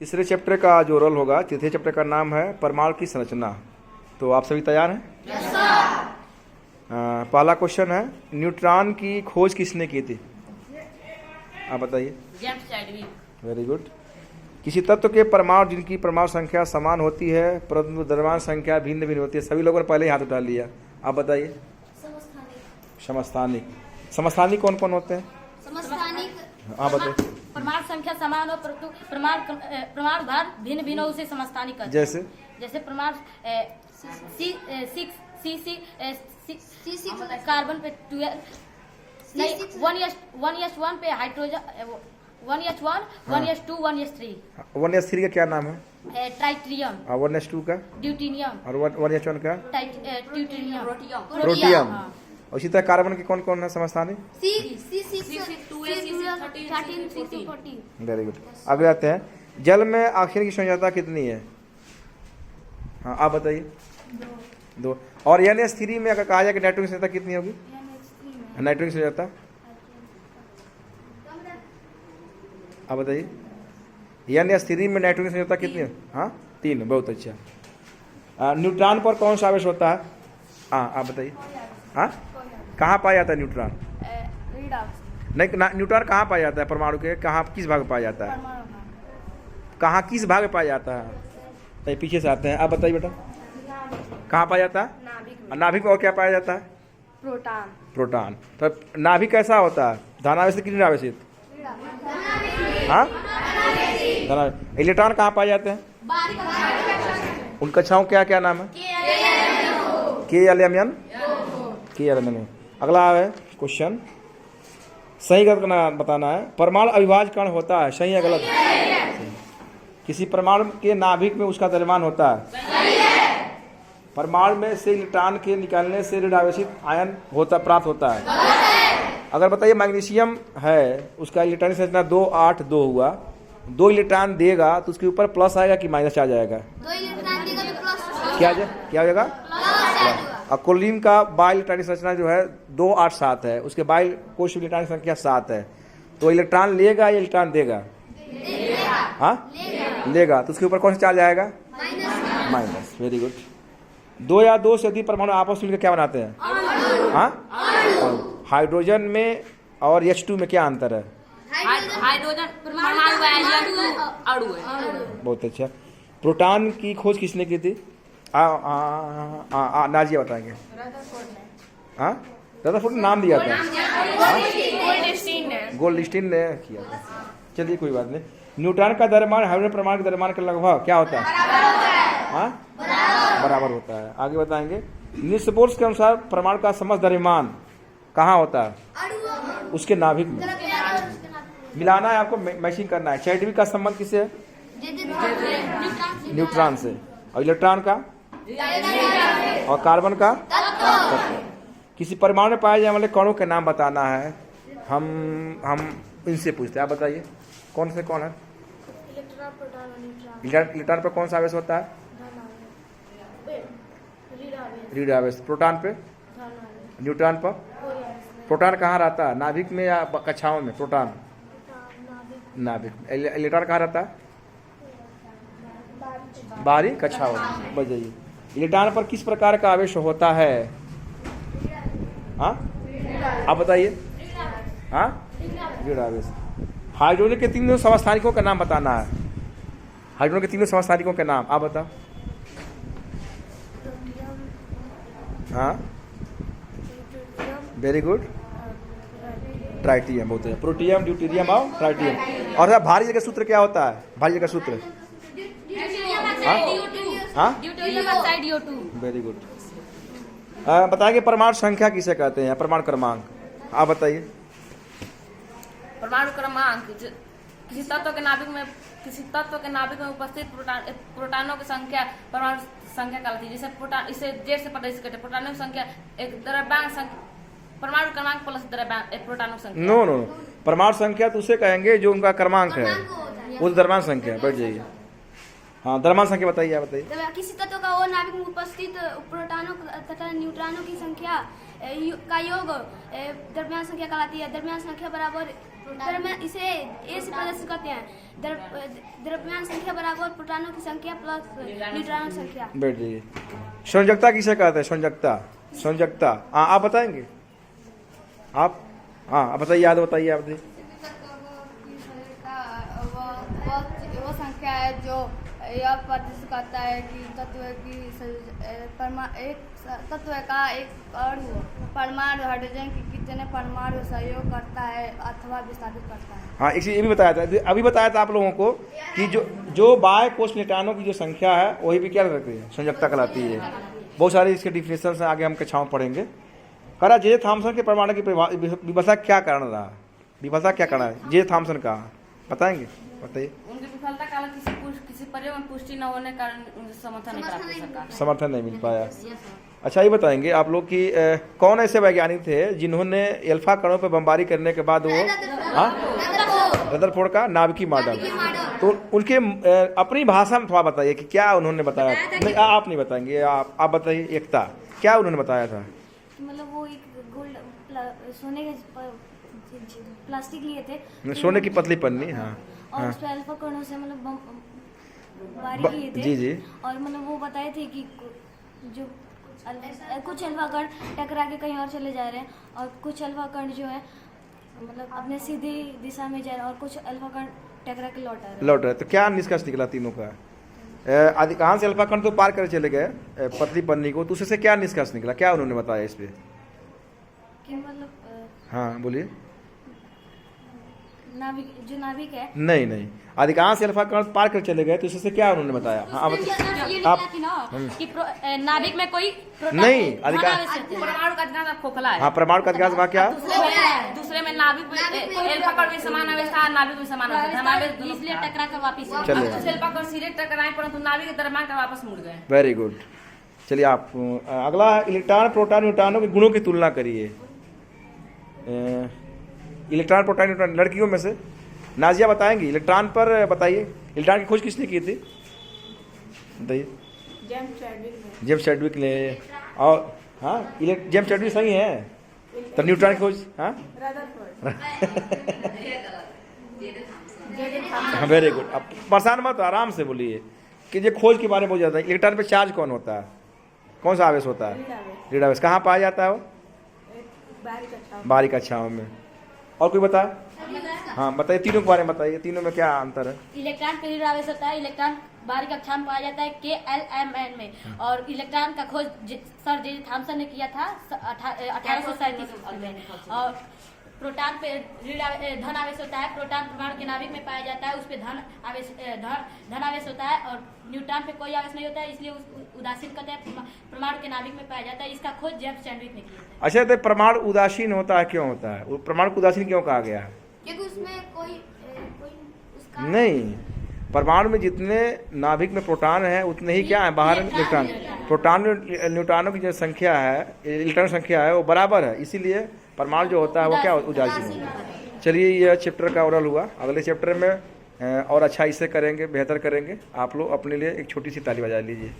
तीसरे चैप्टर का जो रोल होगा, तीसरे चैप्टर का नाम है परमाणु की संरचना। तो आप सभी तैयार हैं? Yes sir. पहला क्वेश्चन है, न्यूट्रॉन की खोज किसने की थी? आप बताइए। James Chadwick. Very good. किसी तत्व के परमाणु जिनकी परमाणु संख्या समान होती है परंतु द्रव्यमान संख्या भिन्न भिन्न होती है, सभी लोगों ने पहले ही हाथ उठा लिया। आप बताइए। समस्थानिक। समस्थानिक कौन कौन होते हैं? समस्थानिक आप बताइए। परमाणु संख्या समान हो परंतु परमाणु भार भिन्न भिन्न हो उसे समस्थानिक कहते हैं। जैसे जैसे परमाणु कार्बन पे 1s1 पे hydrogen 1s1 1s2 1s3। 1s3 का क्या नाम है? ट्राइट्रियम। 1s2 का? ड्यूटीनियम। और 1s1 का? ट्यूटीनियम। प्रोटियम। और इसी तरह कार्बन के कौन कौन है समस्थानिक? Very good. आगे आते हैं, जल में ऑक्सीजन की सांद्रता कितनी है? हाँ आप बताइए। 2। और NH3 में अगर कहा जाए कि नाइट्रोजन की सांद्रता कितनी होगी? नाइट्रोजन की सांद्रता आप बताइए। NH3 में नाइट्रोजन की सांद्रता कितनी है? हाँ 3। बहुत अच्छा। न्यूट्रॉन पर कौन सा आवेश होता है? हाँ आप बताइए। हाँ कहाँ पाया जाता है न्यूट्रॉन? नहीं, न्यूट्रॉन कहाँ पाया जाता है परमाणु के? कहाँ किस भाग में पाया जाता है? कहाँ किस भाग में पाया जाता है? तो पीछे से आते हैं, आप बताइए बेटा। कहाँ पाया जाता है? नाभिक में। और क्या पाया जाता है? प्रोटॉन। तो नाभिक कैसा होता है? धनावेशित कि ऋणावेशित? हाँ धनावेशित। इलेक्ट्रॉन कहाँ पाए जाते हैं? उन कक्षाओं क्या क्या नाम है? KLMN। अगला है क्वेश्चन, सही गलत का बताना है। परमाणु अविभाज्य कण होता है, सही है गलत? किसी परमाणु के नाभिक में उसका द्रव्यमान होता है। परमाणु में से इलेक्ट्रॉन के निकलने से ऋणावेशित आयन प्राप्त होता है। अगर बताइए मैग्नीशियम है, उसका इलेक्ट्रॉनिक संरचना 2 8 2 हुआ, 2 इलेक्ट्रॉन देगा तो उसके ऊपर प्लस आएगा कि माइनस आ जाएगा? क्या हो जाएगा? और क्लोरीन का बाई इलेक्ट्रॉनिक संरचना जो है 2 8 7 है, उसके बाई कोश इलेक्ट्रॉनिक संख्या 7 है। तो इलेक्ट्रॉन लेगा या इलेक्ट्रॉन देगा? हाँ लेगा। तो उसके ऊपर कौन सा चार्ज आएगा? माइनस। Very good. 2 या 2 से अधिक परमाणु आपस में मिलकर क्या बनाते हैं? हाँ हाइड्रोजन में और H2 में क्या अंतर है? हाइड्रोजन परमाणु अणु है। बहुत अच्छा। प्रोटॉन की खोज किसने की थी? नाजिया बताएंगे। हाँ रदरफोर्ड ने नाम दिया था। गोल्डस्टीन ने किया था। चलिए कोई बात नहीं। न्यूट्रॉन का द्रव्यमान हाइड्रोजन परमाणु के द्रव्यमान के लगभग क्या होता है? हाँ बराबर होता है। आगे बताएंगे, नील्स बोर्स के अनुसार परमाणु का समस्त द्रव्यमान कहाँ होता है? उसके नाभिक में। मिलाना है आपको, मैचिंग करना है। चैडविक का संबंध किससे है? न्यूट्रॉन से। और इलेक्ट्रॉन का? और कार्बन का? किसी परमाणु में पाए जाने वाले कणों के नाम बताना है। हम इनसे पूछते हैं, आप बताइए कौन से कौन है? इलेक्ट्रॉन पर कौन सा आवेश होता है? ऋण आवेश। प्रोटॉन पे? न्यूट्रॉन पर? प्रोटॉन कहाँ रहता है, नाभिक में या कक्षाओं में? प्रोटॉन नाभिक में। इलेक्ट्रॉन कहाँ रहता है? बाहरी कक्षाओं में। बताइए इलेक्ट्रॉन पर किस प्रकार का आवेश होता है? हाँ आप बताइए। हाँ ऋण आवेश। हाइड्रोजन के 3 समस्थानिकों का नाम बताना है। हाइड्रोजन के 3 समस्थानिकों के नाम आप बताओ। हाँ वेरी गुड। ट्राइटियम। बहुत है। प्रोटियम, ड्यूटेरियम और ट्राइटियम। और भारी जगह सूत्र क्या होता है? भारी जगह सूत्र? हाँ वेरी गुड। बताइए परमाणु संख्या किसे कहते हैं? परमाणु क्रमांक आप बताइए। परमाणु क्रमांक किसी तत्व के नाभिक में उपस्थित प्रोटॉनों की संख्या परमाणु संख्या कहलाती है। जैसे प्रोटॉन, इसे जेड से प्रदर्शित करते हैं। प्रोटॉनों की संख्या एक द्रव्यमान संख्या, परमाणु क्रमांक प्लस प्रोटॉनों की संख्या। नो परमाणु संख्या तो उसे कहेंगे जो उनका क्रमांक है, वो द्रव्यमान संख्या। बैठ जाइए। हाँ द्रव्यमान संख्या बताइए। आप बताइए। किसी तत्व का वो नाभिक में उपस्थित प्रोटॉनों तथा न्यूट्रॉनों की संख्या का योग द्रव्यमान संख्या कहलाती है। द्रव्यमान संख्या बराबर द्रव्यमान इसे ए से प्रदर्शित करते हैं। द्रव्यमान संख्या बराबर प्रोटॉनों की संख्या प्लस न्यूट्रॉनों की संख्या। बैठ जाइए। संयोजकता किसे कहते हैं? संयोजकता, संयोजकता। हाँ, आप बताएंगे? आप आप बताइए, याद बताइए आप। वो संख्या है जो यह प्रदर्शित करता है कि तत्व की एक तत्व का एक अणु परमाणु हाइड्रोजन की कितने परमाणु सहयोग करता है अथवा विस्थापित करता है। हाँ, इसी ये भी बताया था, अभी बताया था आप लोगों को कि जो बाह्य कोश न्यूट्रॉनों की जो संख्या है वही भी क्या करती है? संयोजकता कहलाती है। बहुत सारे इसके डिफिनेशन से आगे हम कक्षाओं में पढ़ेंगे। करा जे थॉमसन के परमाणु की विफलता क्या कारण रहा? विफलता क्या कारण है जे थॉमसन का? बताएंगे? बताइए। उनकी विफलता का किसी प्रयोग में पुष्टि न होने के कारण उनसे समर्थन नहीं प्राप्त हो सका। समर्थन नहीं मिल पाया। अच्छा, ये बताएंगे आप लोग कि कौन ऐसे वैज्ञानिक थे जिन्होंने अल्फा कणों पर बमबारी करने के बाद वो रदरफोर्ड का नाभिकीय मॉडल, तो उनके अपनी भाषा में थोड़ा बताइए कि क्या उन्होंने बताया। नहीं, आप नहीं बताएंगे, आप बताइए। एकता, क्या उन्होंने बताया था? मतलब वो एक गोल्ड सोने के प्लास्टिक लिए थे, सोने की पतली पन्नी। हाँ, और उस पे अल्फा कणों से मतलब बारी किए थे। जी जी। और मतलब वो बताए थे कि जो कुछ अल्फा कण टकरा के कहीं और चले जा रहे हैं और कुछ अल्फा कण जो है मतलब अपने सीधी दिशा में जा रहे हैं और कुछ अल्फा कण टकरा के लौट रहे। तो क्या निष्कर्ष निकला तीनों का? अधिकांश अल्फा कण तो पार कर चले गए पतली पन्नी को, तो उससे क्या निष्कर्ष निकला? क्या उन्होंने बताया इस पे? कि मतलब हाँ, बोलिए। जो नाभिक है, नहीं, अधिकांश अल्फा कण पार कर चले गए, तो इससे क्या उन्होंने बताया? हाँ, आप नाभिक में कोई नहीं, अधिकांश परमाणु का अधिकांश खोखला है। हाँ, परमाणु का अधिकांश क्या? दूसरे में नाभिक में अल्फा कण भी समान अवस्था है, नाभिक भी समान अवस्था है, इसलिए टकरा कर वापस चलिए। अल्फा कण सीधे टकराए परंतु नाभिक के दरम्यान कर वापस मुड़ गए। Very good. चलिए, आप अगला इलेक्ट्रॉन प्रोटॉन न्यूट्रॉनों के गुणों की तुलना करिए। इलेक्ट्रॉन प्रोटॉन न्यूट्रॉन, लड़कियों में से नाजिया बताएंगी। इलेक्ट्रॉन पर बताइए, इलेक्ट्रॉन की खोज किसने की थी? बताइए। जेम्स चैडविक ने। और हाँ, जेम्स चैडविक सही है। तो न्यूट्रॉन की खोज? हाँ, वेरी गुड। अब परेशान मत, आराम से बोलिए कि ये खोज के बारे में बहुत ज़्यादा। इलेक्ट्रॉन पे चार्ज कौन होता है? कौन सा आवेश होता है? ऋण आवेश। कहाँ पाया जाता है वो? बाहरी कक्षाओं में। और कोई बताए? हाँ, बताइए, तीनों के बारे में बताइए, तीनों में क्या अंतर है? इलेक्ट्रॉन पे ऋण आवेश होता है। इलेक्ट्रॉन बाहरी कक्षा में पाया जाता है KLMN में। और इलेक्ट्रॉन का खोज सर जे थॉमसन ने किया था 1837 में। और प्रोटॉन पे धन आवेश होता है। प्रोटॉन परमाणु के नाभिक में पाया जाता है, उस पे धन आवेश होता है। और न्यूट्रॉन पे कोई आवेश नहीं होता है, इसलिए उदासीन कहते हैं। परमाणु के नाभिक में पाया जाता है। इसका खोज जेम्स चैडविक ने किया था। अच्छा, तो परमाणु उदासीन होता है, क्यों होता है? परमाणु को उदासीन क्यों कहा गया है? क्योंकि उसमें कोई उसका नहीं, परमाणु में जितने नाभिक में प्रोटॉन है उतने ही क्या है बाहर न्यूट्रॉन। प्रोटॉन न्यूट्रॉनों की जो संख्या है, इलेक्ट्रॉन संख्या है, वो बराबर है, इसीलिए परमाणु जो होता है वो क्या उदासीन होता है। चलिए, यह चैप्टर का ओरल हुआ। अगले चैप्टर में और अच्छा इससे करेंगे, बेहतर करेंगे। आप लोग अपने लिए एक छोटी सी ताली बजा लीजिए।